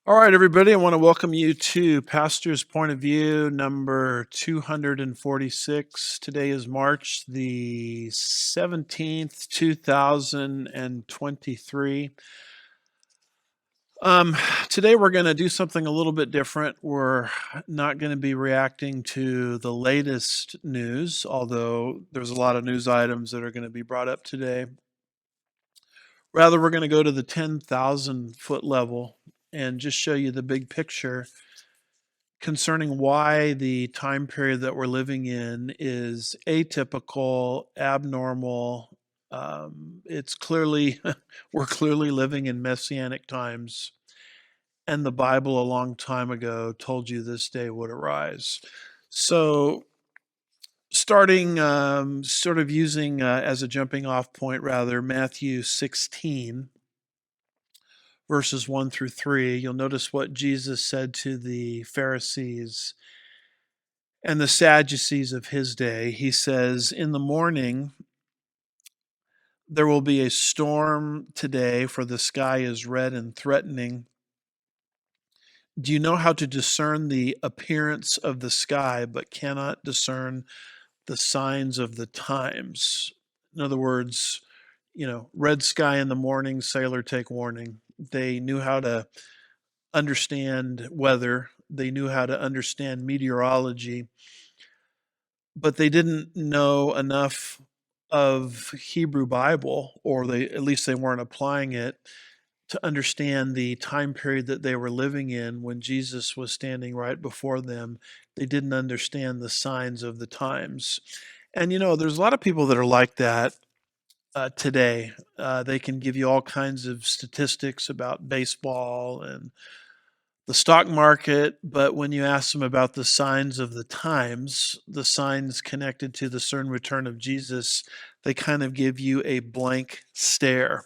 All right, everybody, I want to welcome you to Pastor's Point of View number 246. Today is March the 17th, 2023. Um, Today we're going to do something a little bit different. We're not going to be reacting to the latest news, although there's a lot of news items that are going to be brought up today. Rather, we're going to go to the 10,000 foot level and just show you the big picture concerning why the time period that we're living in is atypical, abnormal. It's clearly, we're clearly living in messianic times. And the Bible a long time ago told you this day would arise. So, starting sort of using as a jumping off point, rather, Matthew 16, verses 1 through 3, you'll notice what Jesus said to the Pharisees and the Sadducees of his day. He says, "In the morning, there will be a storm today, for the sky is red and threatening. Do you know how to discern the appearance of the sky, but cannot discern the signs of the times?" In other words, red sky in the morning, sailor take warning. They knew how to understand weather, they knew how to understand meteorology, but they didn't know enough of Hebrew Bible, or at least they weren't applying it to understand the time period that they were living in when Jesus was standing right before them. They didn't understand the signs of the times. And there's a lot of people that are like that today. They can give you all kinds of statistics about baseball and the stock market, but when you ask them about the signs of the times, the signs connected to the certain return of Jesus, they kind of give you a blank stare.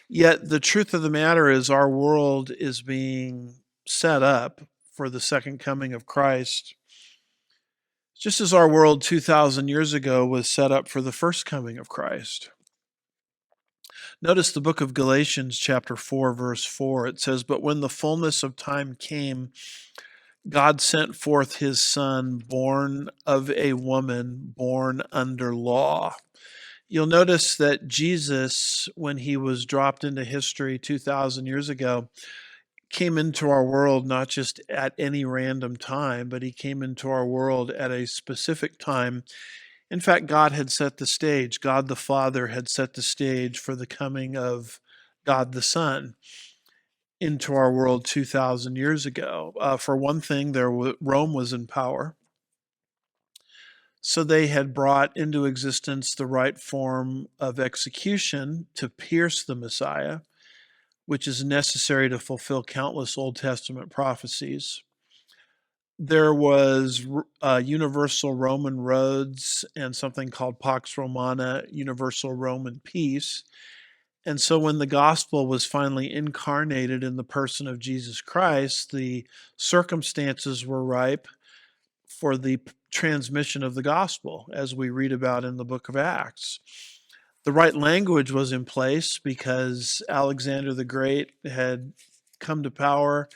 Yet the truth of the matter is, our world is being set up for the second coming of Christ, just as our world 2,000 years ago was set up for the first coming of Christ. Notice the book of Galatians, chapter 4, verse 4. It says, "But when the fullness of time came, God sent forth his son, born of a woman, born under law." You'll notice that Jesus, when he was dropped into history 2,000 years ago, came into our world not just at any random time, but he came into our world at a specific time. In fact, God had set the stage. God the Father had set the stage for the coming of God the Son into our world 2,000 years ago. For one thing, Rome was in power. So they had brought into existence the right form of execution to pierce the Messiah, which is necessary to fulfill countless Old Testament prophecies. There was universal Roman roads and something called Pax Romana, universal Roman peace. And so when the gospel was finally incarnated in the person of Jesus Christ, the circumstances were ripe for the transmission of the gospel, as we read about in the book of Acts. The right language was in place because Alexander the Great had come to power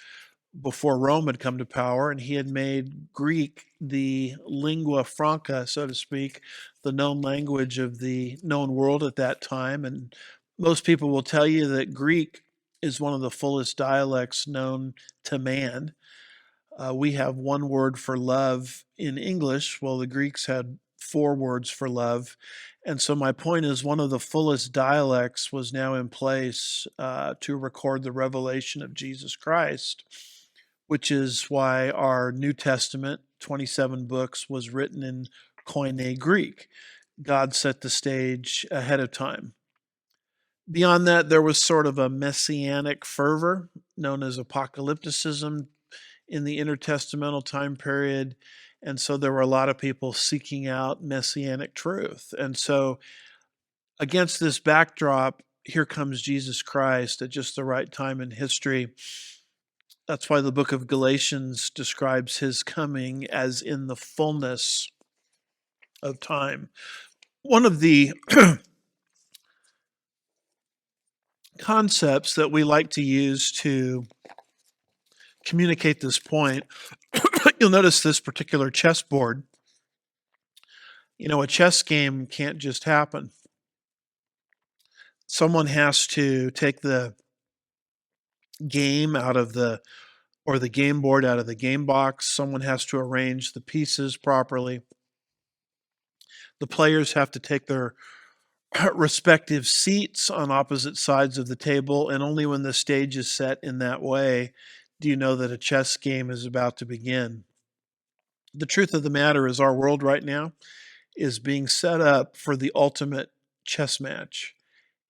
before Rome had come to power, and he had made Greek the lingua franca, so to speak, the known language of the known world at that time. And most people will tell you that Greek is one of the fullest dialects known to man. We have one word for love in English. Well, the Greeks had four words for love. And so my point is, one of the fullest dialects was now in place to record the revelation of Jesus Christ, which is why our New Testament, 27 books, was written in Koine Greek. God set the stage ahead of time. Beyond that, there was sort of a messianic fervor known as apocalypticism in the intertestamental time period. And so there were a lot of people seeking out messianic truth. And so, against this backdrop, here comes Jesus Christ at just the right time in history. That's why the book of Galatians describes his coming as in the fullness of time. One of the concepts that we like to use to communicate this point, you'll notice this particular chessboard. A chess game can't just happen. Someone has to take the game out of the game board out of the game box. Someone has to arrange the pieces properly. The players have to take their respective seats on opposite sides of the table, and only when the stage is set in that way do you know that a chess game is about to begin. The truth of the matter is, our world right now is being set up for the ultimate chess match.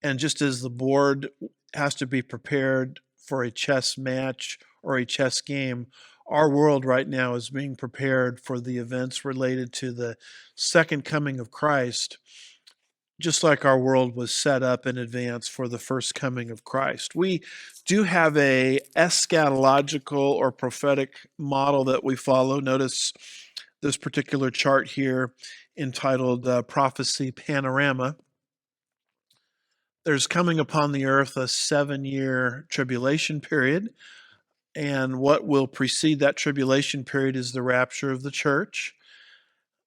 And just as the board has to be prepared for a chess match or a chess game, our world right now is being prepared for the events related to the second coming of Christ, just like our world was set up in advance for the first coming of Christ. We do have a eschatological or prophetic model that we follow. Notice this particular chart here entitled Prophecy Panorama. There's coming upon the earth a 7-year tribulation period, and what will precede that tribulation period is the rapture of the church.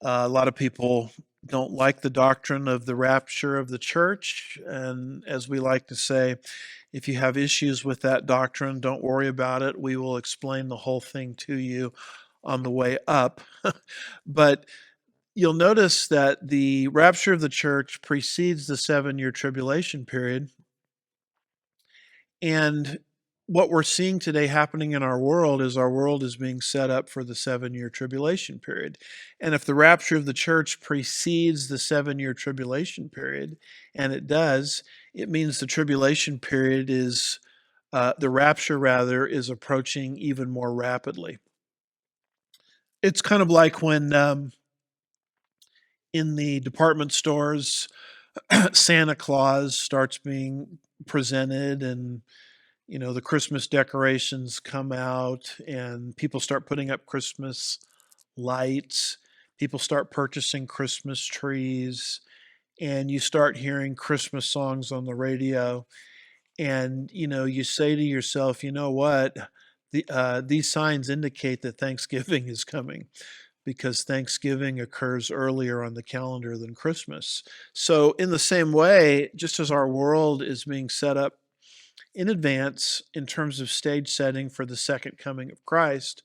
A lot of people don't like the doctrine of the rapture of the church, and as we like to say, if you have issues with that doctrine, don't worry about it. We will explain the whole thing to you on the way up. But you'll notice that the rapture of the church precedes the 7-year tribulation period. And what we're seeing today happening in our world is being set up for the 7-year tribulation period. And if the rapture of the church precedes the 7-year tribulation period, and it does, it means the tribulation period is, the rapture rather, is approaching even more rapidly. It's kind of like when in the department stores, Santa Claus starts being presented, and the Christmas decorations come out and people start putting up Christmas lights. People start purchasing Christmas trees, and you start hearing Christmas songs on the radio. And you say to yourself, you know what? These signs indicate that Thanksgiving is coming, because Thanksgiving occurs earlier on the calendar than Christmas. So, in the same way, just as our world is being set up in advance in terms of stage setting for the second coming of Christ,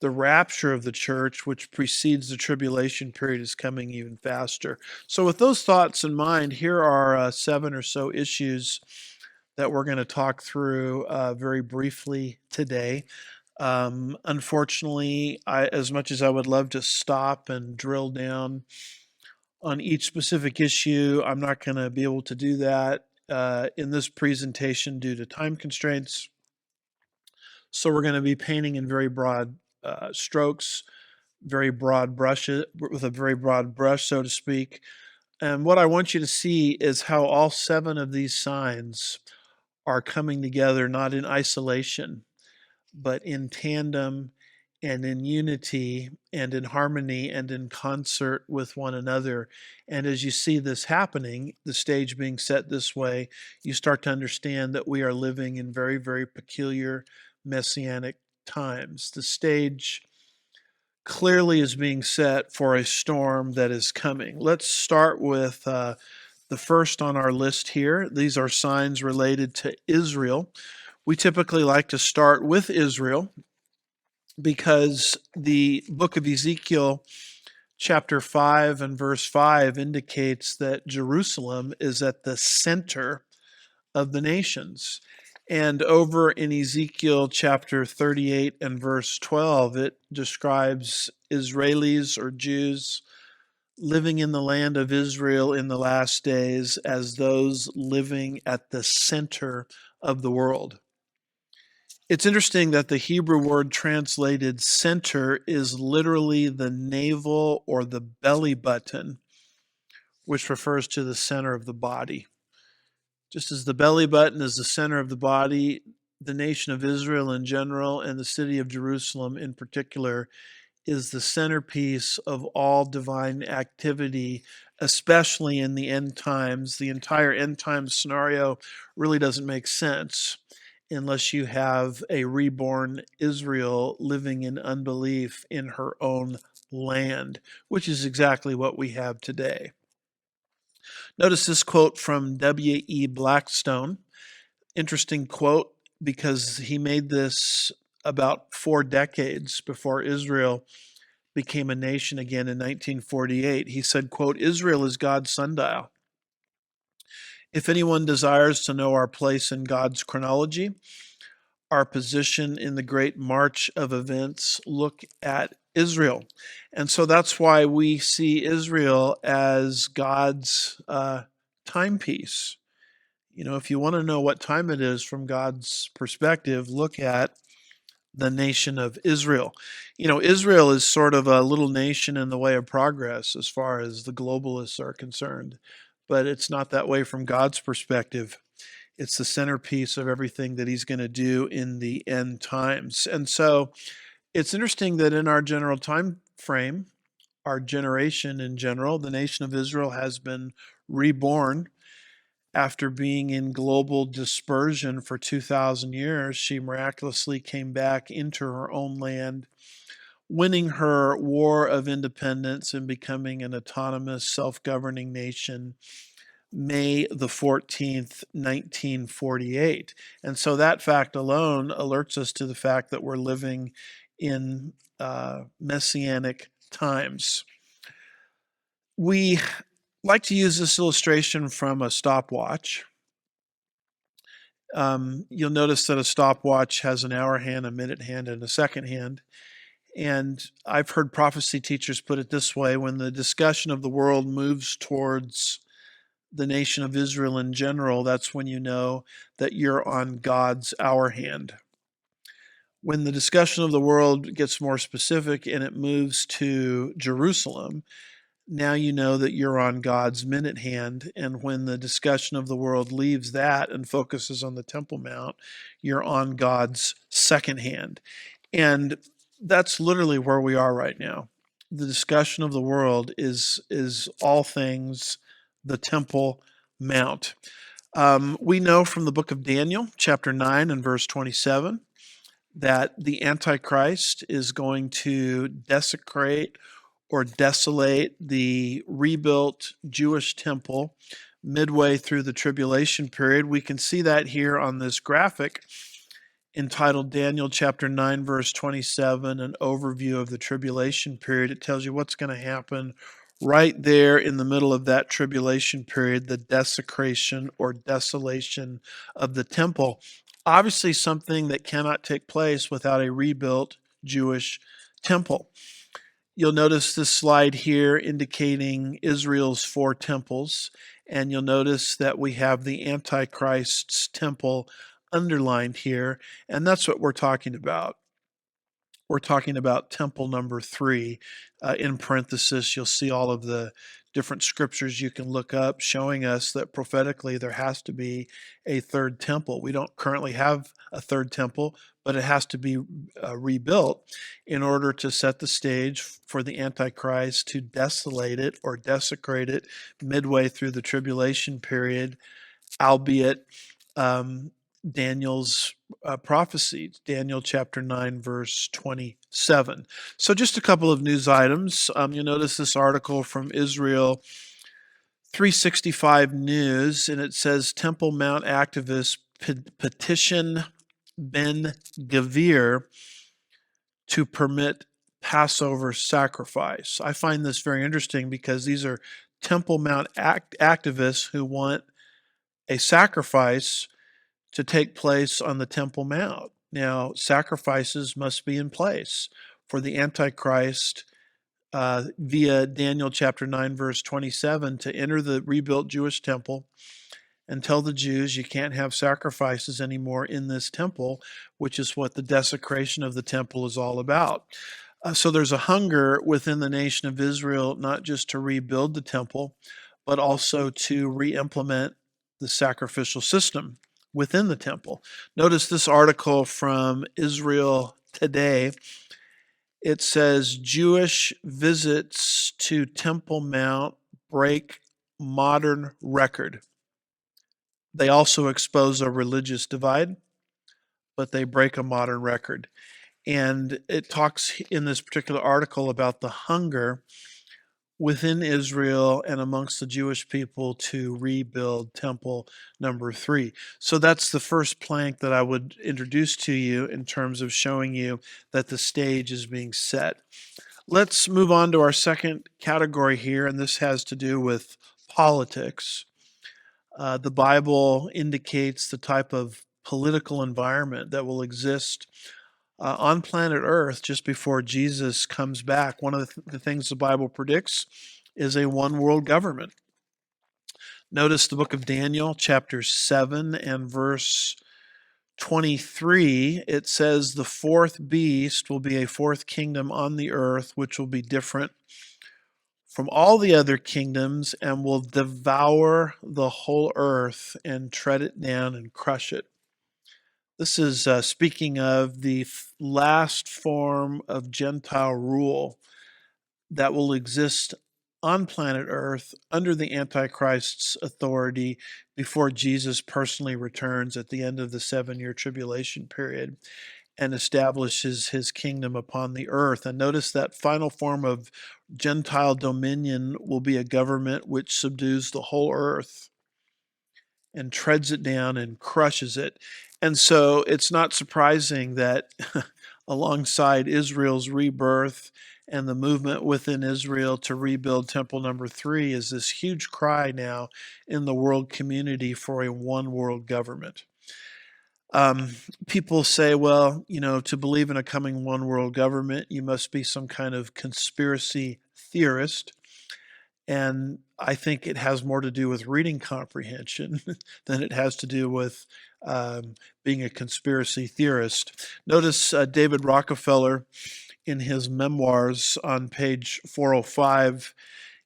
the rapture of the church, which precedes the tribulation period, is coming even faster. So, with those thoughts in mind, here are 7 or so issues that we're going to talk through very briefly today. Unfortunately, as much as I would love to stop and drill down on each specific issue, I'm not going to be able to do that in this presentation due to time constraints. So we're going to be painting in very broad strokes, very broad brushes, with a very broad brush, so to speak. And what I want you to see is how all 7 of these signs are coming together, not in isolation, but in tandem and in unity and in harmony and in concert with one another. And as you see this happening, the stage being set this way, you start to understand that we are living in very, very peculiar messianic times. The stage clearly is being set for a storm that is coming. Let's start with the first on our list here. These are signs related to Israel. We typically like to start with Israel because the book of Ezekiel, chapter 5 and verse 5, indicates that Jerusalem is at the center of the nations. And over in Ezekiel chapter 38 and verse 12, it describes Israelis or Jews living in the land of Israel in the last days as those living at the center of the world. It's interesting that the Hebrew word translated center is literally the navel or the belly button, which refers to the center of the body. Just as the belly button is the center of the body, the nation of Israel in general and the city of Jerusalem in particular is the centerpiece of all divine activity, especially in the end times. The entire end times scenario really doesn't make sense unless you have a reborn Israel living in unbelief in her own land, which is exactly what we have today. Notice this quote from W.E. Blackstone. Interesting quote because he made this about 4 decades before Israel became a nation again in 1948. He said, quote, "Israel is God's sundial. If anyone desires to know our place in God's chronology, our position in the great march of events, look at Israel." And so that's why we see Israel as God's timepiece. You know, if you want to know what time it is from God's perspective, look at the nation of Israel. You know, Israel is sort of a little nation in the way of progress as far as the globalists are concerned, but it's not that way from God's perspective. It's the centerpiece of everything that he's going to do in the end times. And so it's interesting that in our general time frame, our generation in general, the nation of Israel has been reborn after being in global dispersion for 2,000 years. She miraculously came back into her own land, winning her war of independence and becoming an autonomous, self-governing nation May the 14th, 1948. And so that fact alone alerts us to the fact that we're living in messianic times. We like to use this illustration from a stopwatch. You'll notice that a stopwatch has an hour hand, a minute hand, and a second hand. And I've heard prophecy teachers put it this way: when the discussion of the world moves towards the nation of Israel in general, that's when you know that you're on God's hour hand. When the discussion of the world gets more specific and it moves to Jerusalem, now you know that you're on God's minute hand. And when the discussion of the world leaves that and focuses on the Temple Mount, you're on God's second hand. And that's literally where we are right now. The discussion of the world is all things the Temple Mount. We know from the book of Daniel, chapter 9 and verse 27, that the Antichrist is going to desecrate or desolate the rebuilt Jewish temple midway through the tribulation period. We can see that here on this graphic entitled Daniel chapter 9 verse 27, an overview of the tribulation period. It tells you what's going to happen right there in the middle of that tribulation period, the desecration or desolation of the temple. Obviously something that cannot take place without a rebuilt Jewish temple. You'll notice this slide here indicating Israel's 4 temples, and you'll notice that we have the Antichrist's temple underlined here, and that's what we're talking about. We're talking about temple number 3. In parenthesis, you'll see all of the different scriptures you can look up showing us that prophetically there has to be a third temple. We don't currently have a third temple, but it has to be rebuilt in order to set the stage for the Antichrist to desolate it or desecrate it midway through the tribulation period, albeit Daniel's prophecy, Daniel chapter 9, verse 27. So just a couple of news items. You'll notice this article from Israel 365 News, and it says Temple Mount activists petition Ben Gvir to permit Passover sacrifice. I find this very interesting because these are Temple Mount activists who want a sacrifice to take place on the Temple Mount. Now, sacrifices must be in place for the Antichrist via Daniel chapter 9, verse 27, to enter the rebuilt Jewish temple and tell the Jews you can't have sacrifices anymore in this temple, which is what the desecration of the temple is all about. So there's a hunger within the nation of Israel, not just to rebuild the temple, but also to re-implement the sacrificial system within the temple. Notice this article from Israel Today. It says Jewish visits to Temple Mount break modern record. They also expose a religious divide. but they break a modern record. And it talks in this particular article about the hunger within Israel and amongst the Jewish people to rebuild temple number 3. So that's the first plank that I would introduce to you in terms of showing you that the stage is being set. Let's move on to our second category here, and this has to do with politics. The Bible indicates the type of political environment that will exist on planet Earth just before Jesus comes back. One of the things the Bible predicts is a one world government. Notice the book of Daniel, chapter 7 and verse 23. It says, "The fourth beast will be a fourth kingdom on the earth, which will be different from all the other kingdoms and will devour the whole earth and tread it down and crush it." This is speaking of the last form of Gentile rule that will exist on planet Earth under the Antichrist's authority before Jesus personally returns at the end of the 7-year tribulation period and establishes his kingdom upon the earth. And notice that final form of Gentile dominion will be a government which subdues the whole earth and treads it down and crushes it. And so it's not surprising that alongside Israel's rebirth and the movement within Israel to rebuild temple number 3 is this huge cry now in the world community for a one world government. People say, well, to believe in a coming one world government, you must be some kind of conspiracy theorist. And I think it has more to do with reading comprehension than it has to do with being a conspiracy theorist. Notice David Rockefeller in his memoirs on page 405.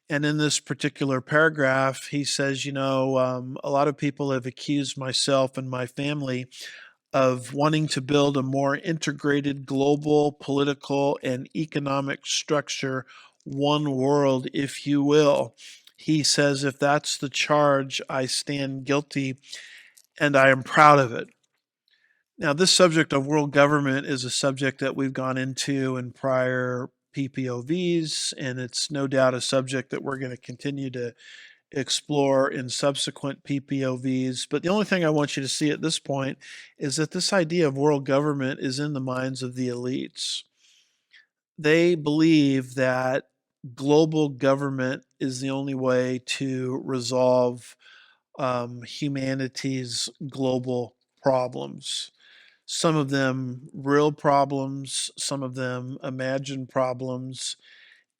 And in this particular paragraph, he says, a lot of people have accused myself and my family of wanting to build a more integrated global political and economic structure, one world, if you will. He says, if that's the charge, I stand guilty and I am proud of it. Now, this subject of world government is a subject that we've gone into in prior PPOVs, and it's no doubt a subject that we're going to continue to explore in subsequent PPOVs. But the only thing I want you to see at this point is that this idea of world government is in the minds of the elites. They believe that global government is the only way to resolve humanity's global problems. Some of them real problems, some of them imagined problems.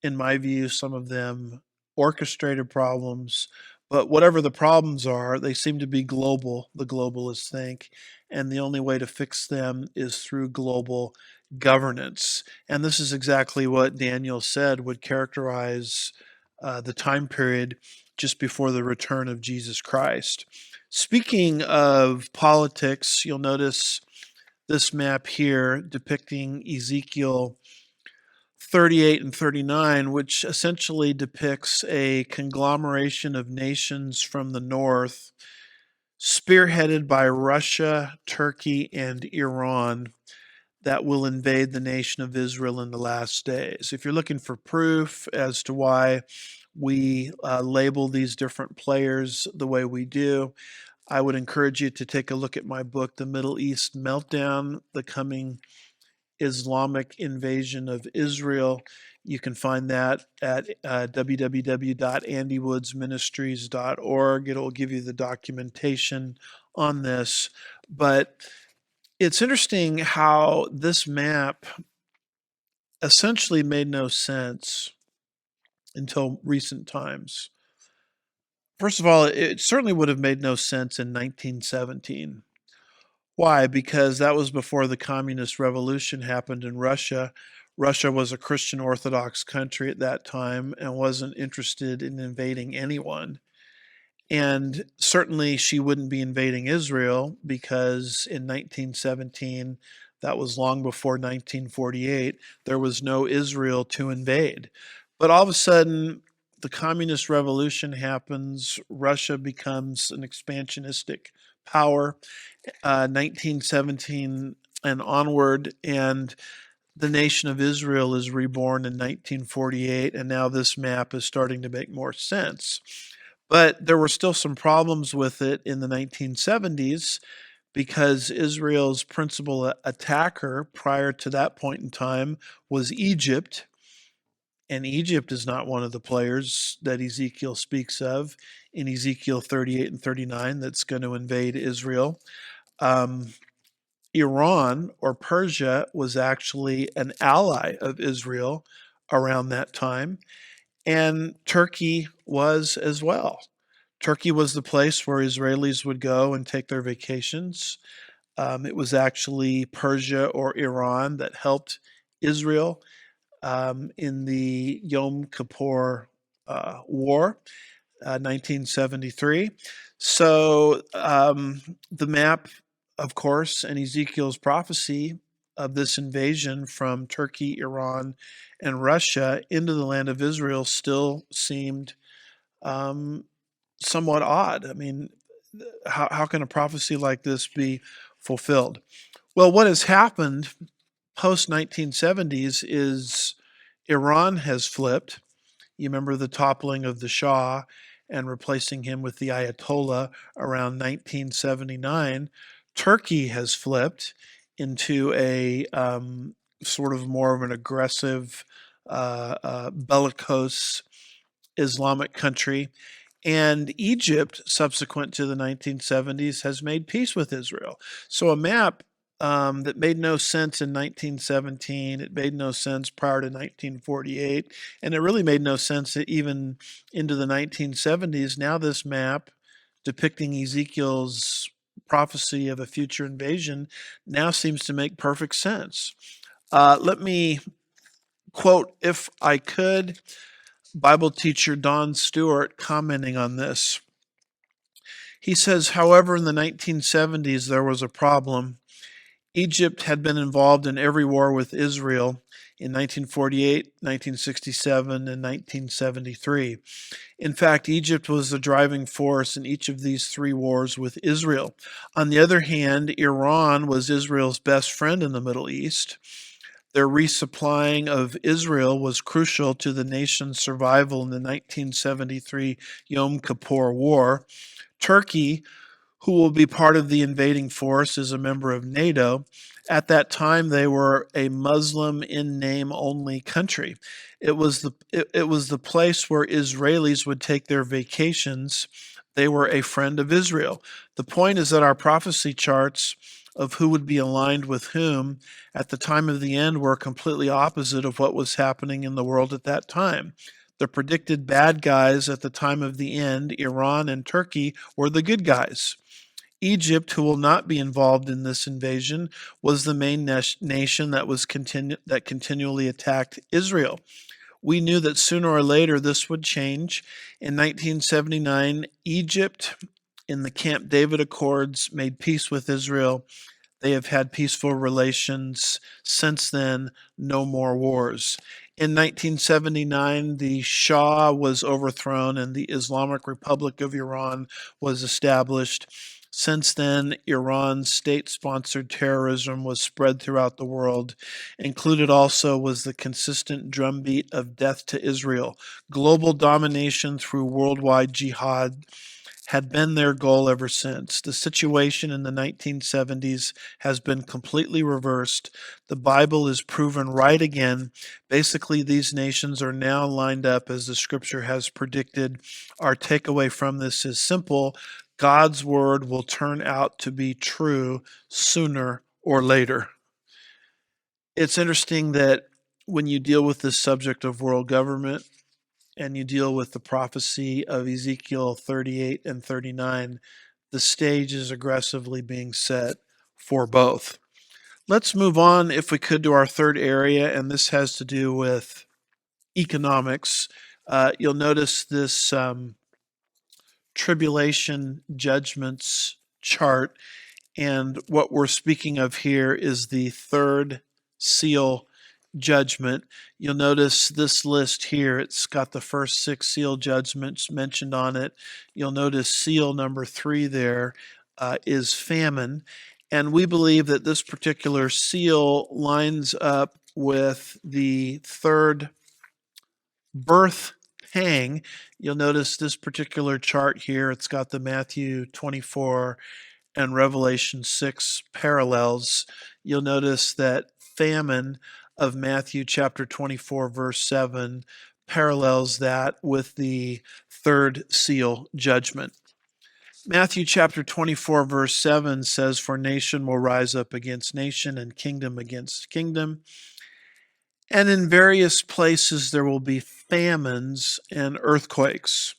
In my view, some of them orchestrated problems. But whatever the problems are, they seem to be global, the globalists think. And the only way to fix them is through global governance. And this is exactly what Daniel said would characterize the time period just before the return of Jesus Christ. Speaking of politics, you'll notice this map here depicting Ezekiel 38 and 39, which essentially depicts a conglomeration of nations from the north, spearheaded by Russia, Turkey, and Iran, that will invade the nation of Israel in the last days. If you're looking for proof as to why we label these different players the way we do, I would encourage you to take a look at my book, The Middle East Meltdown, The Coming Islamic Invasion of Israel. You can find that at www.andywoodsministries.org. It'll give you the documentation on this. But it's interesting how this map essentially made no sense until recent times. First of all, it certainly would have made no sense in 1917. Why? Because that was before the communist revolution happened in Russia. Russia was a Christian Orthodox country at that time and wasn't interested in invading anyone. And certainly she wouldn't be invading Israel because in 1917, that was long before 1948, there was no Israel to invade. But all of a sudden, the communist revolution happens, Russia becomes an expansionistic power. 1917 and onward, and the nation of Israel is reborn in 1948, and now this map is starting to make more sense. But there were still some problems with it in the 1970s because Israel's principal attacker prior to that point in time was Egypt. And Egypt is not one of the players that Ezekiel speaks of in Ezekiel 38 and 39 that's going to invade Israel. Um, Iran or Persia was actually an ally of Israel around that time, and Turkey was as well. Turkey was the place where Israelis would go and take their vacations. It was actually Persia or Iran that helped Israel in the Yom Kippur War, 1973. So the map, of course, and Ezekiel's prophecy of this invasion from Turkey, Iran, and Russia into the land of Israel still seemed um, somewhat odd. I mean, how can a prophecy like this be fulfilled? Well, what has happened post 1970s is Iran has flipped. You remember the toppling of the Shah and replacing him with the Ayatollah around 1979. Turkey has flipped into a sort of more of an aggressive, bellicose Islamic country. And Egypt, subsequent to the 1970s, has made peace with Israel. So a map that made no sense in 1917, it made no sense prior to 1948, and it really made no sense even into the 1970s. Now this map depicting Ezekiel's prophecy of a future invasion now seems to make perfect sense. Let me quote, if I could, Bible teacher Don Stewart commenting on this. He says, however, in the 1970s, there was a problem. Egypt had been involved in every war with Israel in 1948, 1967, and 1973. In fact, Egypt was the driving force in each of these three wars with Israel. On the other hand, Iran was Israel's best friend in the Middle East. Their resupplying of Israel was crucial to the nation's survival in the 1973 Yom Kippur War. Turkey, who will be part of the invading force, is a member of NATO. At that time, they were a Muslim in name only country. It was the place where Israelis would take their vacations. They were a friend of Israel. The point is that our prophecy charts of who would be aligned with whom at the time of the end were completely opposite of what was happening in the world at that time. The predicted bad guys at the time of the end, Iran and Turkey, were the good guys. Egypt, who will not be involved in this invasion, was the main nation that continually attacked Israel. We knew that sooner or later this would change. In 1979, Egypt, in the Camp David Accords, made peace with Israel. They have had peaceful relations since then, no more wars. In 1979, the Shah was overthrown and the Islamic Republic of Iran was established. Since then, Iran's state-sponsored terrorism was spread throughout the world. Included also was the consistent drumbeat of death to Israel. Global domination through worldwide jihad had been their goal ever since. The situation in the 1970s has been completely reversed. The Bible is proven right again. Basically, these nations are now lined up as the scripture has predicted. Our takeaway from this is simple: God's word will turn out to be true sooner or later. It's interesting that when you deal with this subject of world government, and you deal with the prophecy of Ezekiel 38 and 39, the stage is aggressively being set for both. Let's move on, if we could, to our third area, and this has to do with economics. You'll notice this tribulation judgments chart, and what we're speaking of here is the third seal judgment. You'll notice this list here, it's got the first six seal judgments mentioned on it. You'll notice seal number 3 there is famine. And we believe that this particular seal lines up with the third birth pang. You'll notice this particular chart here, it's got the Matthew 24 and Revelation 6 parallels. You'll notice that famine of Matthew chapter 24, verse 7 parallels that with the third seal judgment. Matthew chapter 24, verse 7 says, "For nation will rise up against nation and kingdom against kingdom. And in various places there will be famines and earthquakes."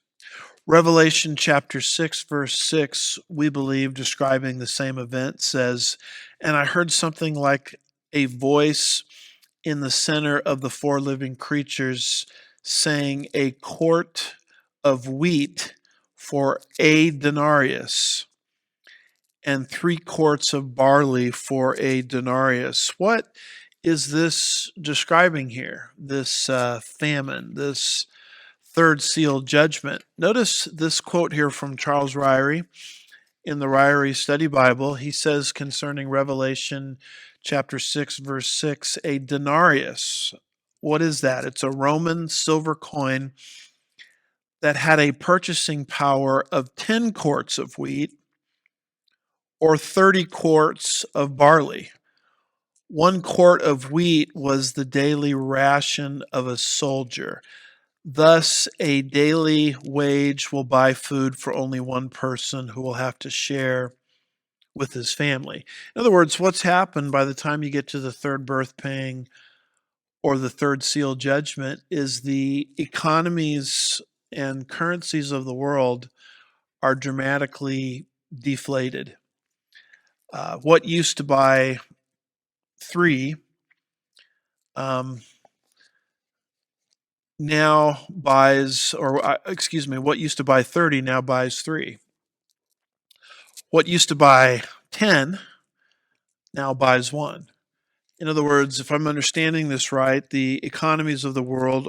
Revelation chapter 6, verse 6, we believe, describing the same event, says, "And I heard something like a voice in the center of the four living creatures saying, 'A quart of wheat for a denarius, and 3 quarts of barley for a denarius.'" What is this describing here? This famine, this third seal judgment. Notice this quote here from Charles Ryrie in the Ryrie Study Bible. He says concerning Revelation chapter 6, verse 6, a denarius. What is that? It's a Roman silver coin that had a purchasing power of 10 quarts of wheat or 30 quarts of barley. 1 quart of wheat was the daily ration of a soldier. Thus, a daily wage will buy food for only one person who will have to share with his family. In other words, what's happened by the time you get to the third birth pang or the third seal judgment is the economies and currencies of the world are dramatically deflated. What used to buy three um, now buys, what used to buy 30 now buys three. What used to buy 10 now buys one. In other words, if I'm understanding this right, the economies of the world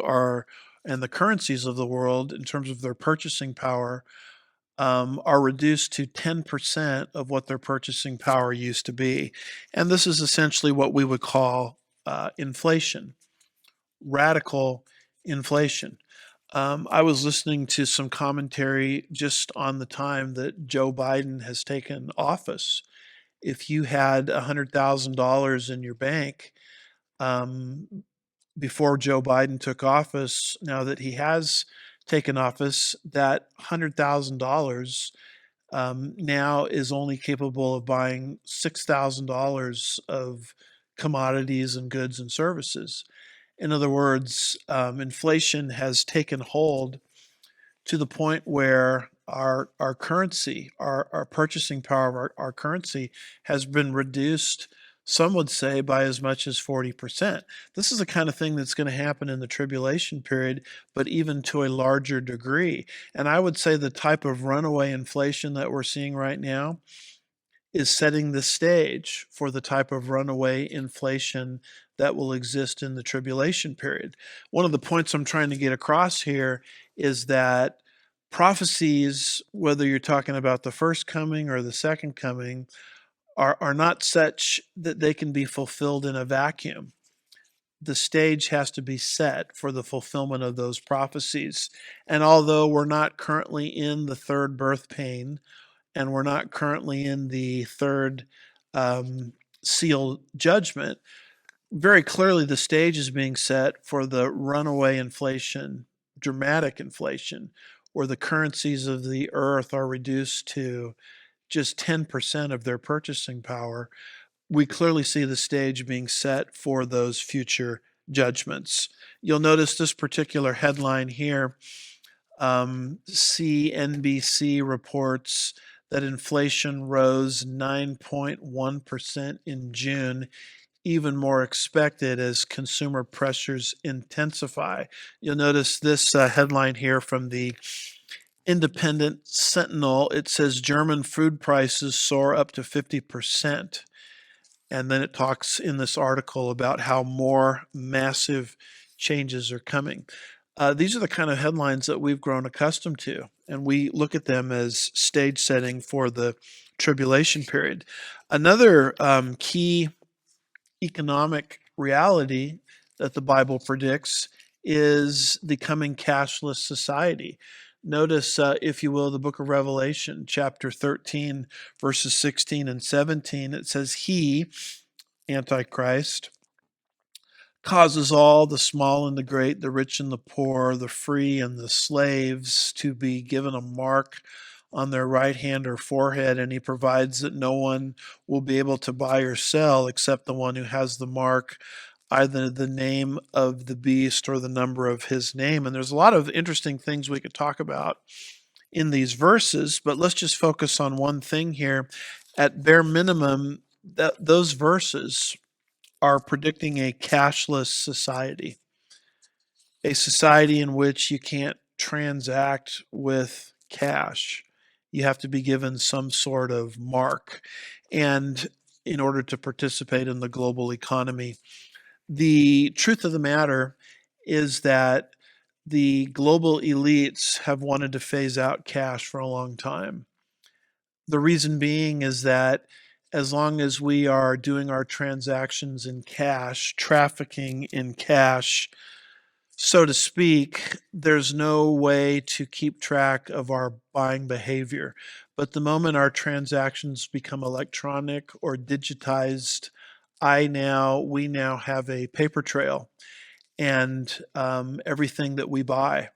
and the currencies of the world, in terms of their purchasing power, are reduced to 10% of what their purchasing power used to be. And this is essentially what we would call inflation, radical inflation. I was listening to some commentary just on the time that Joe Biden has taken office. If you had $100,000 in your bank um, before Joe Biden took office, now that he has taken office, that $100,000 now is only capable of buying $6,000 of commodities and goods and services. In other words, inflation has taken hold to the point where our currency, our purchasing power of our currency has been reduced, some would say, by as much as 40%. This is the kind of thing that's going to happen in the tribulation period, but even to a larger degree. And I would say the type of runaway inflation that we're seeing right now is setting the stage for the type of runaway inflation that will exist in the tribulation period. One of the points I'm trying to get across here is that prophecies, whether you're talking about the first coming or the second coming, are not such that they can be fulfilled in a vacuum. The stage has to be set for the fulfillment of those prophecies. And although we're not currently in the third birth pain, and we're not currently in the third seal judgment, very clearly the stage is being set for the runaway inflation, dramatic inflation, where the currencies of the earth are reduced to just 10% of their purchasing power. We clearly see the stage being set for those future judgments. You'll notice this particular headline here. CNBC reports that inflation rose 9.1% in June, even more expected as consumer pressures intensify. You'll notice this headline here from the Independent Sentinel. It says German food prices soar up to 50%. And then it talks in this article about how more massive changes are coming. These are the kind of headlines that we've grown accustomed to, and we look at them as stage setting for the tribulation period. Another key economic reality that the Bible predicts is the coming cashless society. Notice, if you will, the book of Revelation, chapter 13, verses 16 and 17. It says, He, Antichrist, causes all, the small and the great, the rich and the poor, the free and the slaves, to be given a mark on their right hand or forehead, and he provides that no one will be able to buy or sell except the one who has the mark, either the name of the beast or the number of his name. And there's a lot of interesting things we could talk about in these verses, but let's just focus on one thing here. At bare minimum, those verses are predicting a cashless society, a society in which you can't transact with cash. You have to be given some sort of mark. And in order to participate in the global economy, the truth of the matter is that the global elites have wanted to phase out cash for a long time. The reason being is that as long as we are doing our transactions in cash, trafficking in cash, so to speak, there's no way to keep track of our buying behavior. But the moment our transactions become electronic or digitized, we now have a paper trail, and everything that we buy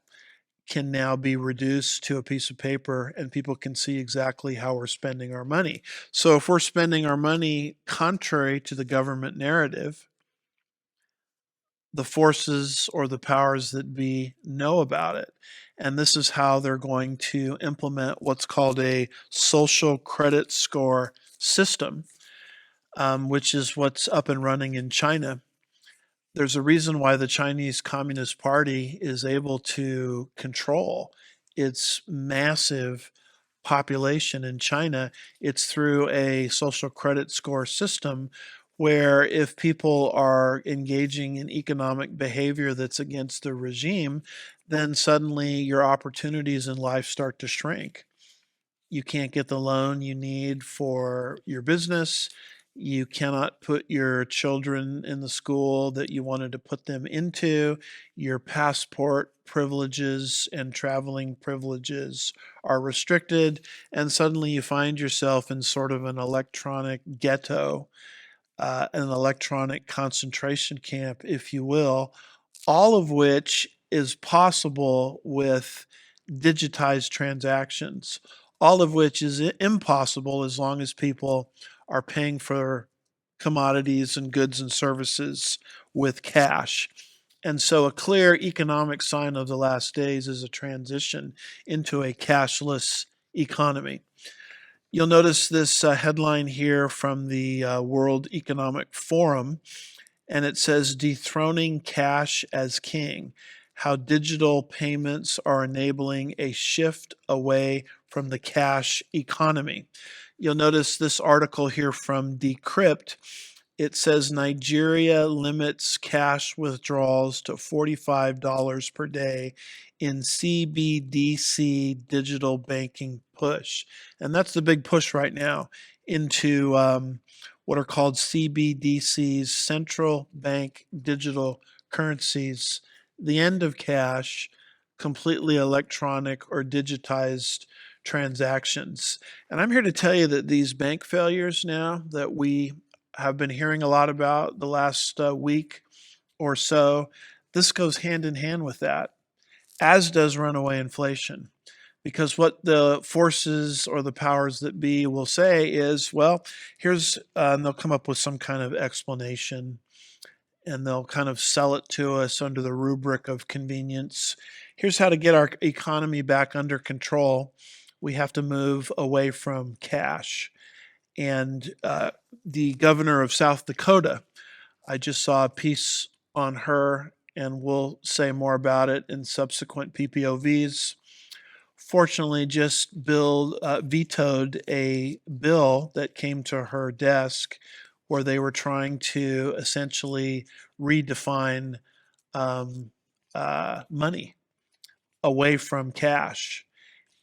can now be reduced to a piece of paper, and people can see exactly how we're spending our money. So if we're spending our money contrary to the government narrative, the forces or the powers that be know about it. And this is how they're going to implement what's called a social credit score system, which is what's up and running in China. There's a reason why the Chinese Communist Party is able to control its massive population in China. It's through a social credit score system where if people are engaging in economic behavior that's against the regime, then suddenly your opportunities in life start to shrink. You can't get the loan you need for your business. You cannot put your children in the school that you wanted to put them into. Your passport privileges and traveling privileges are restricted. And suddenly you find yourself in sort of an electronic ghetto, an electronic concentration camp, if you will, all of which is possible with digitized transactions, all of which is impossible as long as people are paying for commodities and goods and services with cash. And so, a clear economic sign of the last days is a transition into a cashless economy. You'll notice this headline here from the World Economic Forum, and it says Dethroning Cash as King: How Digital Payments Are Enabling a Shift Away from the Cash Economy. You'll notice this article here from Decrypt. It says Nigeria limits cash withdrawals to $45 per day in CBDC digital banking push. And that's the big push right now into what are called CBDCs, central bank digital currencies, the end of cash, completely electronic or digitized transactions. And I'm here to tell you that these bank failures now that we have been hearing a lot about the last week or so, this goes hand in hand with that, as does runaway inflation. Because what the forces or the powers that be will say is, well, and they'll come up with some kind of explanation, and they'll kind of sell it to us under the rubric of convenience. Here's how to get our economy back under control. We have to move away from cash. And the governor of South Dakota, I just saw a piece on her, and we'll say more about it in subsequent PPOVs. Fortunately, just vetoed a bill that came to her desk where they were trying to essentially redefine money away from cash,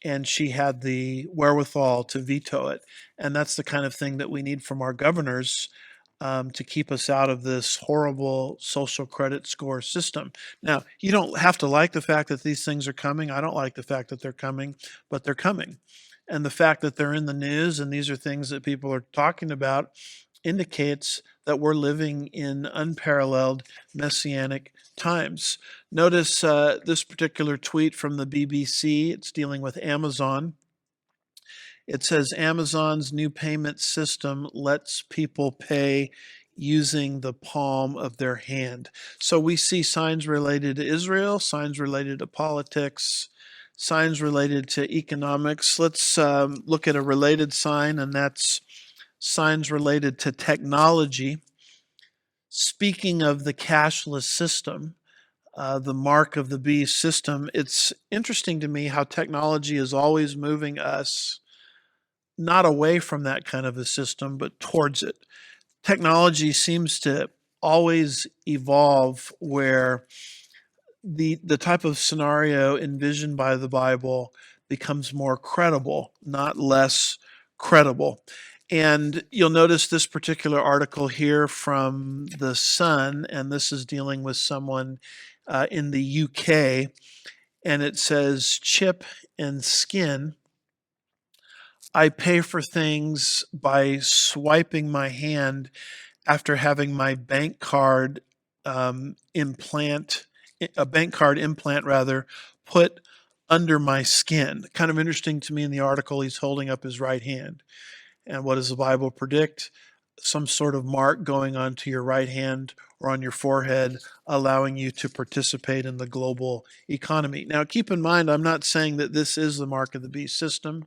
and she had the wherewithal to veto it. And that's the kind of thing that we need from our governors, to keep us out of this horrible social credit score system. Now, you don't have to like the fact that these things are coming. I don't like the fact that they're coming, but they're coming. And the fact that they're in the news and these are things that people are talking about indicates that we're living in unparalleled messianic times. Notice this particular tweet from the BBC. It's dealing with Amazon. It says Amazon's new payment system lets people pay using the palm of their hand. So we see signs related to Israel, signs related to politics, signs related to economics. Let's look at a related sign, and that's signs related to technology. Speaking of the cashless system, the mark of the beast system, it's interesting to me how technology is always moving us not away from that kind of a system, but towards it. Technology seems to always evolve where the type of scenario envisioned by the Bible becomes more credible, not less credible. And you'll notice this particular article here from The Sun, and this is dealing with someone in the UK, and it says chip and skin. I pay for things by swiping my hand after having my bank card implant, a bank card implant rather, put under my skin. Kind of interesting to me in the article, he's holding up his right hand. And what does the Bible predict? Some sort of mark going onto your right hand or on your forehead, allowing you to participate in the global economy. Now, keep in mind, I'm not saying that this is the mark of the beast system.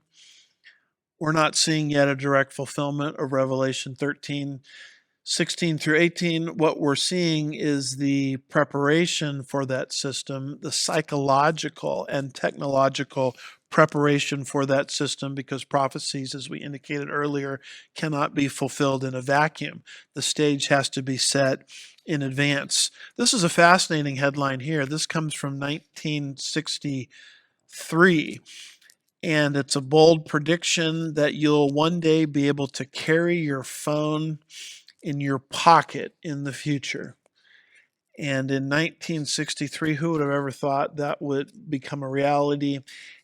We're not seeing yet a direct fulfillment of Revelation 13, 16 through 18. What we're seeing is the preparation for that system, the psychological and technological preparation for that system, because prophecies, as we indicated earlier, cannot be fulfilled in a vacuum. The stage has to be set in advance. This is a fascinating headline here. This comes from 1963. And it's a bold prediction that you'll one day be able to carry your phone in your pocket in the future. And in 1963, who would have ever thought that would become a reality?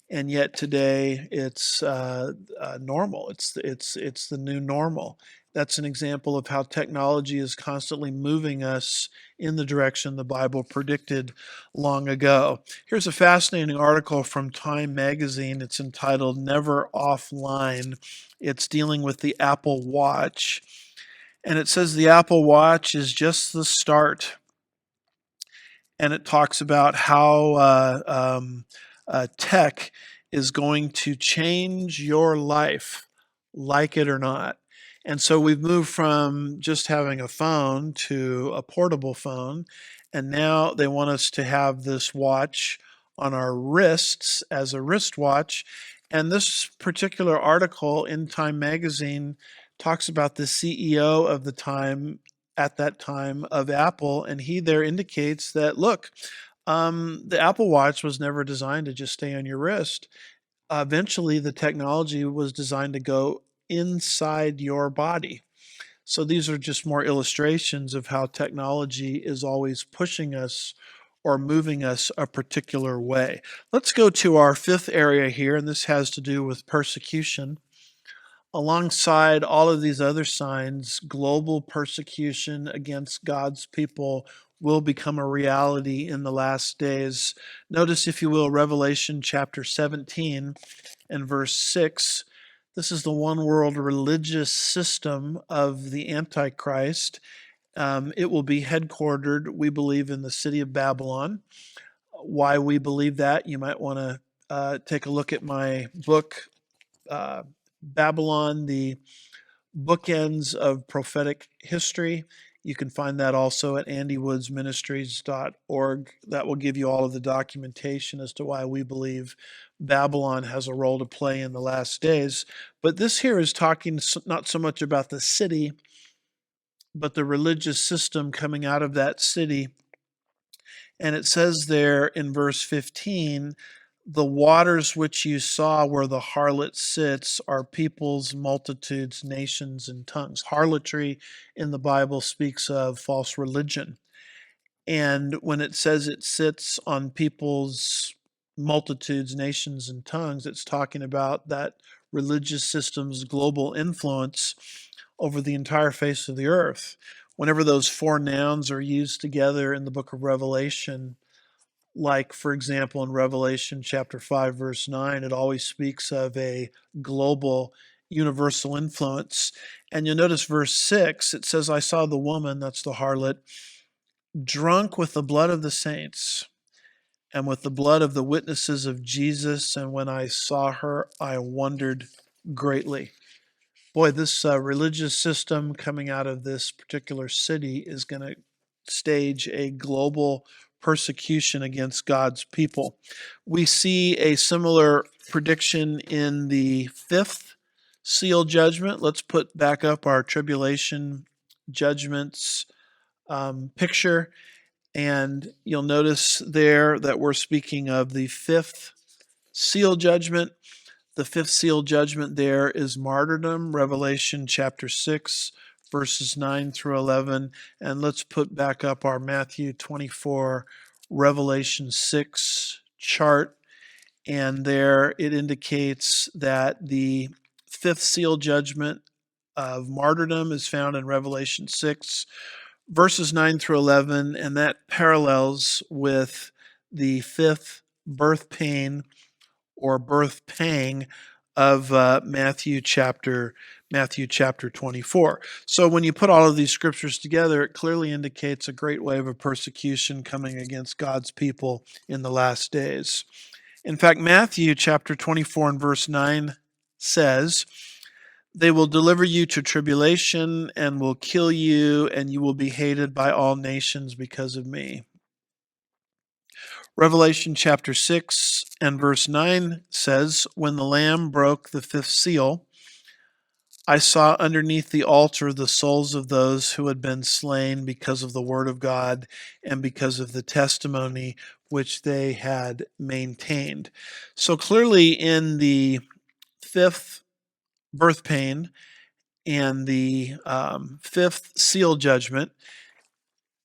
And yet today, it's normal. It's the new normal. That's an example of how technology is constantly moving us in the direction the Bible predicted long ago. Here's a fascinating article from Time magazine. It's entitled "Never Offline." It's dealing with the Apple Watch. And it says the Apple Watch is just the start. And it talks about how tech is going to change your life, like it or not. And so we've moved from just having a phone to a portable phone. And now they want us to have this watch on our wrists as a wristwatch. And this particular article in Time magazine talks about the CEO of the time at that time of Apple, and he there indicates that look, the Apple Watch was never designed to just stay on your wrist. Eventually, the technology was designed to go inside your body. So these are just more illustrations of how technology is always pushing us or moving us a particular way. Let's go to our fifth area here, and this has to do with persecution. Alongside all of these other signs, global persecution against God's people will become a reality in the last days. Notice, if you will, Revelation chapter 17 and verse 6. This is the one world religious system of the Antichrist. It will be headquartered, we believe, in the city of Babylon. Why we believe that, you might want to take a look at my book, Babylon, the Bookends of Prophetic History. You can find that also at andywoodsministries.org. That will give you all of the documentation as to why we believe Babylon has a role to play in the last days. But this here is talking not so much about the city, but the religious system coming out of that city. And it says there in verse 15, the waters which you saw where the harlot sits are peoples, multitudes, nations, and tongues. Harlotry in the Bible speaks of false religion. And when it says it sits on people's multitudes, nations, and tongues, it's talking about that religious system's global influence over the entire face of the earth. Whenever those four nouns are used together in the book of Revelation, like, for example, in Revelation chapter 5, verse 9, it always speaks of a global, universal influence. And you'll notice verse 6, it says, I saw the woman, that's the harlot, drunk with the blood of the saints and with the blood of the witnesses of Jesus. And when I saw her, I wondered greatly. Boy, this religious system coming out of this particular city is going to stage a global persecution against God's people. We see a similar prediction in the fifth seal judgment. Let's put back up our tribulation judgments picture. And you'll notice there that we're speaking of the fifth seal judgment. The fifth seal judgment there is martyrdom, Revelation chapter 6, verses 9 through 11. And let's put back up our Matthew 24, Revelation 6 chart. And there it indicates that the fifth seal judgment of martyrdom is found in Revelation 6, verses 9 through 11, and that parallels with the fifth birth pain or birth pang of Matthew chapter 24. So when you put all of these scriptures together, it clearly indicates a great wave of persecution coming against God's people in the last days. In fact, Matthew chapter 24 and verse 9 says, they will deliver you to tribulation and will kill you, and you will be hated by all nations because of me. Revelation chapter 6 and verse 9 says, when the Lamb broke the fifth seal, I saw underneath the altar the souls of those who had been slain because of the word of God and because of the testimony which they had maintained. So clearly in the fifth birth pain and the fifth seal judgment,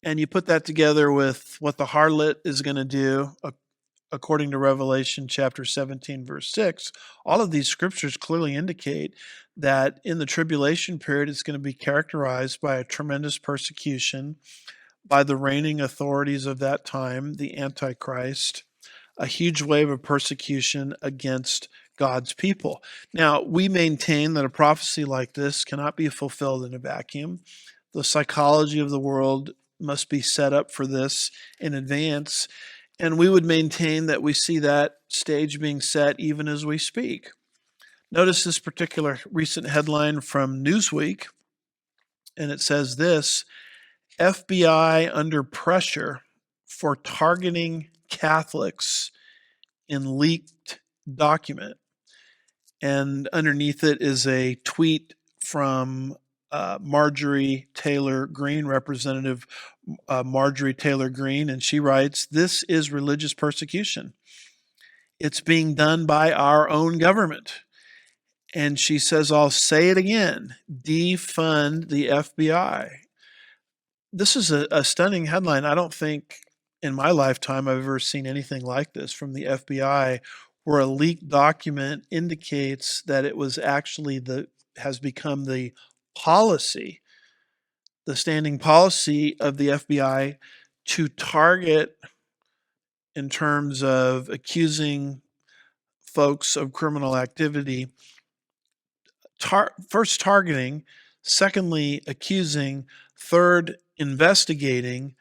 and you put that together with what the harlot is going to do according to Revelation chapter 17, verse 6, all of these scriptures clearly indicate that in the tribulation period, it's going to be characterized by a tremendous persecution by the reigning authorities of that time, the Antichrist, a huge wave of persecution against God's people. Now, we maintain that a prophecy like this cannot be fulfilled in a vacuum. The psychology of the world must be set up for this in advance. And we would maintain that we see that stage being set even as we speak. Notice this particular recent headline from Newsweek, and it says this: FBI under pressure for targeting Catholics in leaked document. And underneath it is a tweet from Marjorie Taylor Greene, Representative Marjorie Taylor Greene, and she writes, this is religious persecution. It's being done by our own government. And she says, I'll say it again, defund the FBI. This is a stunning headline. I don't think in my lifetime I've ever seen anything like this from the FBI, where a leaked document indicates that it was actually has become the policy, the standing policy of the FBI to target in terms of accusing folks of criminal activity, first targeting, secondly accusing, third investigating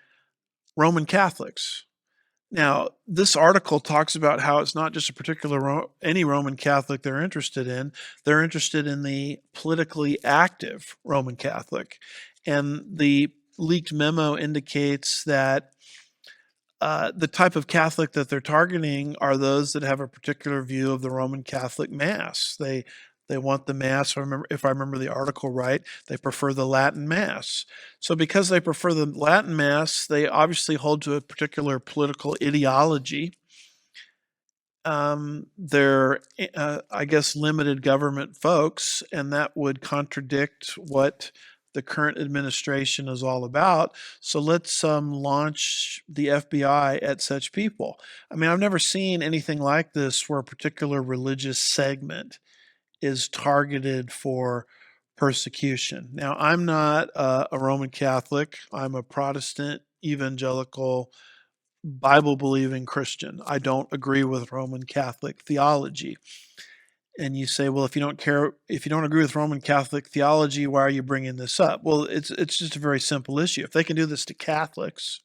Roman Catholics. Now, this article talks about how it's not just a particular any Roman Catholic they're interested in. They're interested in the politically active Roman Catholic. And the leaked memo indicates that the type of Catholic that they're targeting are those that have a particular view of the Roman Catholic Mass. They They want the Mass, if I remember the article right, they prefer the Latin Mass. So because they prefer the Latin Mass, they obviously hold to a particular political ideology. They're, I guess, limited government folks, and that would contradict what the current administration is all about. So let's launch the FBI at such people. I mean, I've never seen anything like this where a particular religious segment is targeted for persecution. Now, I'm not a Roman Catholic, I'm a Protestant evangelical Bible believing Christian. I don't agree with Roman Catholic theology. And you say, well, if you don't agree with Roman Catholic theology, why are you bringing this up? Well, it's just a very simple issue. If they can do this to Catholics,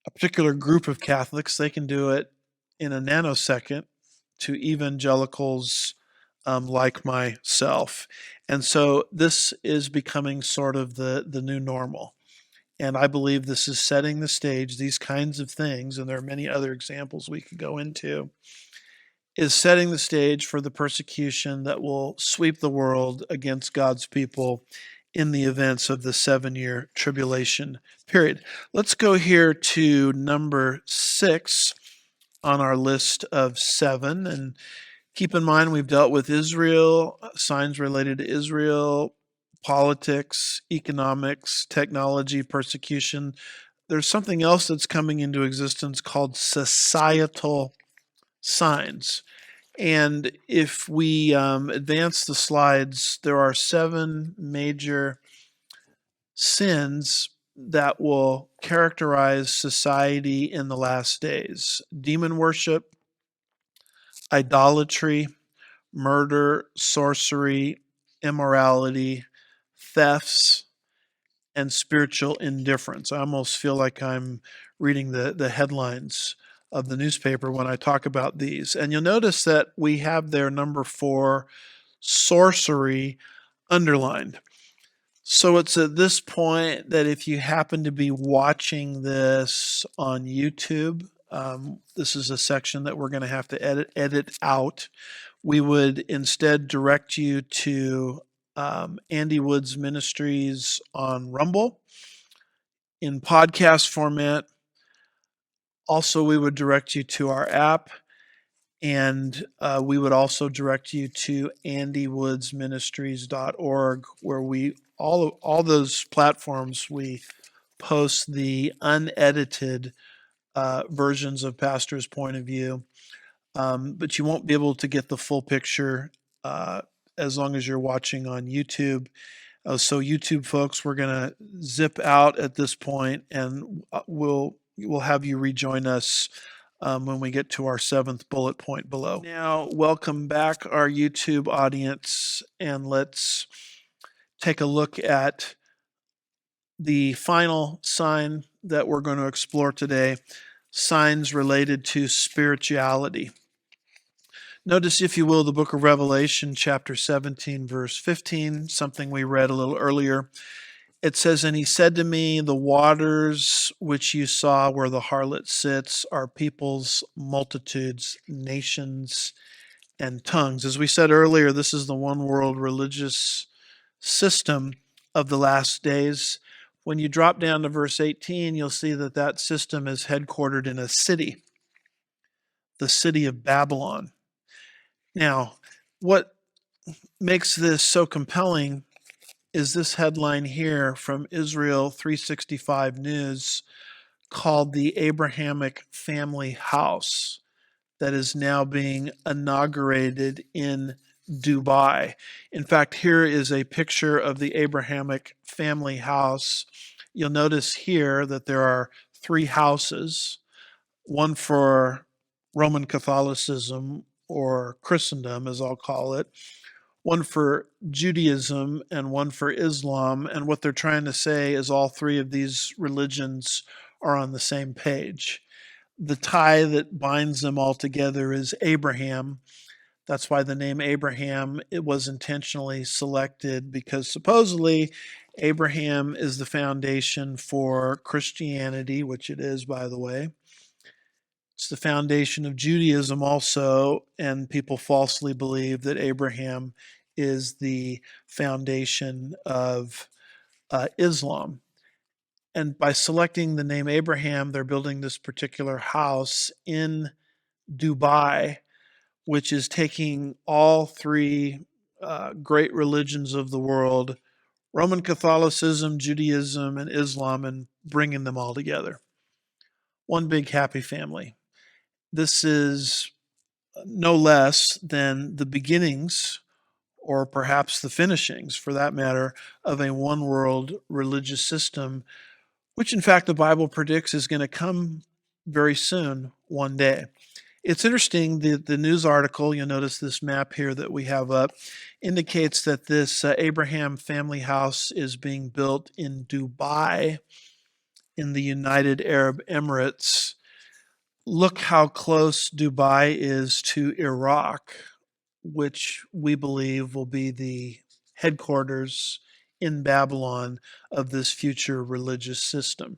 a particular group of Catholics, they can do it in a nanosecond to evangelicals like myself. And so this is becoming sort of the new normal. And I believe this is setting the stage, these kinds of things, and there are many other examples we could go into, is setting the stage for the persecution that will sweep the world against God's people in the events of the 7-year tribulation period. Let's go here to number 6 on our list of 7. And keep in mind, we've dealt with Israel, signs related to Israel, politics, economics, technology, persecution. There's something else that's coming into existence called societal signs. And if we advance the slides, there are 7 major sins that will characterize society in the last days: demon worship, idolatry, murder, sorcery, immorality, thefts, and spiritual indifference. I almost feel like I'm reading the headlines of the newspaper when I talk about these. And you'll notice that we have there number 4, sorcery, underlined. So it's at this point that if you happen to be watching this on YouTube, this is a section that we're going to have to edit out. We would instead direct you to Andy Woods Ministries on Rumble in podcast format. Also, we would direct you to our app, and we would also direct you to andywoodsministries.org, where we all those platforms we post the unedited versions of Pastor's Point of View. But you won't be able to get the full picture as long as you're watching on YouTube. So YouTube folks, we're going to zip out at this point, and we'll have you rejoin us when we get to our 7th bullet point below. Now, welcome back, our YouTube audience, and let's take a look at the final sign that we're going to explore today: signs related to spirituality. Notice, if you will, the book of Revelation, chapter 17, verse 15, something we read a little earlier. It says, "And he said to me, the waters which you saw where the harlot sits are peoples, multitudes, nations, and tongues." As we said earlier, this is the one world religious system of the last days. When you drop down to verse 18, you'll see that that system is headquartered in a city, the city of Babylon. Now, what makes this so compelling is this headline here from Israel 365 News called "The Abrahamic Family House," that is now being inaugurated in Dubai. In fact, here is a picture of the Abrahamic family house. You'll notice here that there are 3 houses, one for Roman Catholicism, or Christendom, as I'll call it, one for Judaism, and one for Islam. And what they're trying to say is all 3 of these religions are on the same page. The tie that binds them all together is Abraham. That's why the name Abraham, it was intentionally selected, because supposedly Abraham is the foundation for Christianity, which it is, by the way. It's the foundation of Judaism also, and people falsely believe that Abraham is the foundation of Islam. And by selecting the name Abraham, they're building this particular house in Dubai, which is taking all three great religions of the world, Roman Catholicism, Judaism, and Islam, and bringing them all together. One big happy family. This is no less than the beginnings, or perhaps the finishings for that matter, of a one world religious system, which in fact the Bible predicts is going to come very soon, one day. It's interesting, the news article, you'll notice this map here that we have up, indicates that this Abraham family house is being built in Dubai in the United Arab Emirates. Look how close Dubai is to Iraq, which we believe will be the headquarters in Babylon of this future religious system.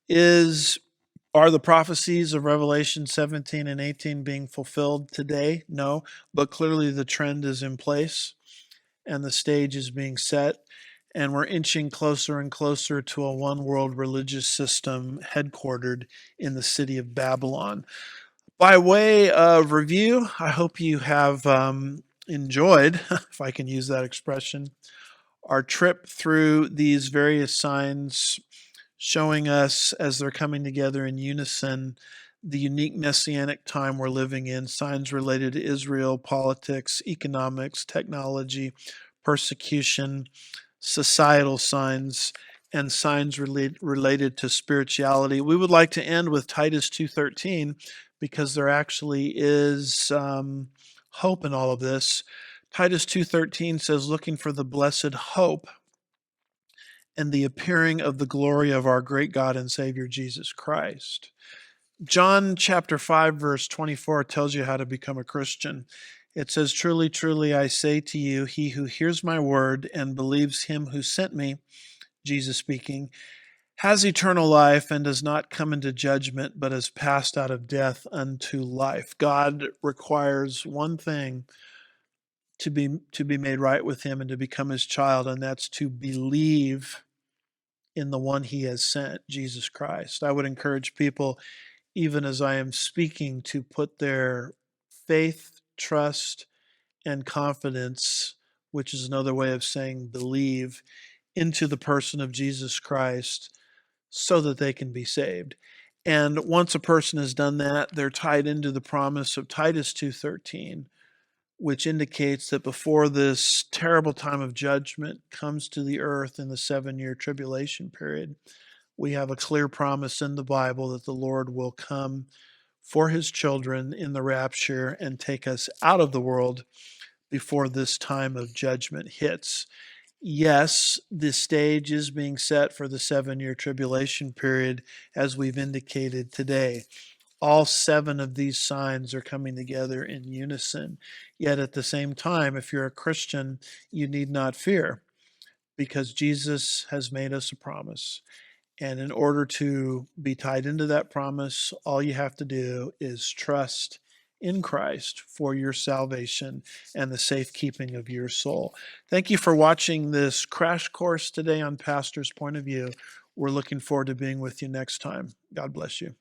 Are the prophecies of Revelation 17 and 18 being fulfilled today? No, but clearly the trend is in place and the stage is being set, and we're inching closer and closer to a one world religious system headquartered in the city of Babylon. By way of review, I hope you have enjoyed, if I can use that expression, our trip through these various signs showing us as they're coming together in unison the unique messianic time we're living in, signs related to Israel, politics, economics, technology, persecution, societal signs, and signs related to spirituality. We would like to end with Titus 2:13 because there actually is hope in all of this. Titus 2:13 says, looking for the blessed hope and the appearing of the glory of our great God and Savior Jesus Christ. John chapter 5 verse 24 tells you how to become a Christian. It says, truly, truly, I say to you, he who hears my word and believes him who sent me, Jesus speaking, has eternal life and does not come into judgment, but has passed out of death unto life. God requires one thing to be made right with him and to become his child, and that's to believe in the one he has sent, Jesus Christ. I would encourage people, even as I am speaking, to put their faith, trust, and confidence, which is another way of saying believe, into the person of Jesus Christ so that they can be saved. And once a person has done that, they're tied into the promise of Titus 2:13, which indicates that before this terrible time of judgment comes to the earth in the 7-year tribulation period, we have a clear promise in the Bible that the Lord will come for his children in the rapture and take us out of the world before this time of judgment hits. Yes, the stage is being set for the 7-year tribulation period, as we've indicated today. All 7 of these signs are coming together in unison. Yet at the same time, if you're a Christian, you need not fear because Jesus has made us a promise. And in order to be tied into that promise, all you have to do is trust in Christ for your salvation and the safekeeping of your soul. Thank you for watching this crash course today on Pastor's Point of View. We're looking forward to being with you next time. God bless you.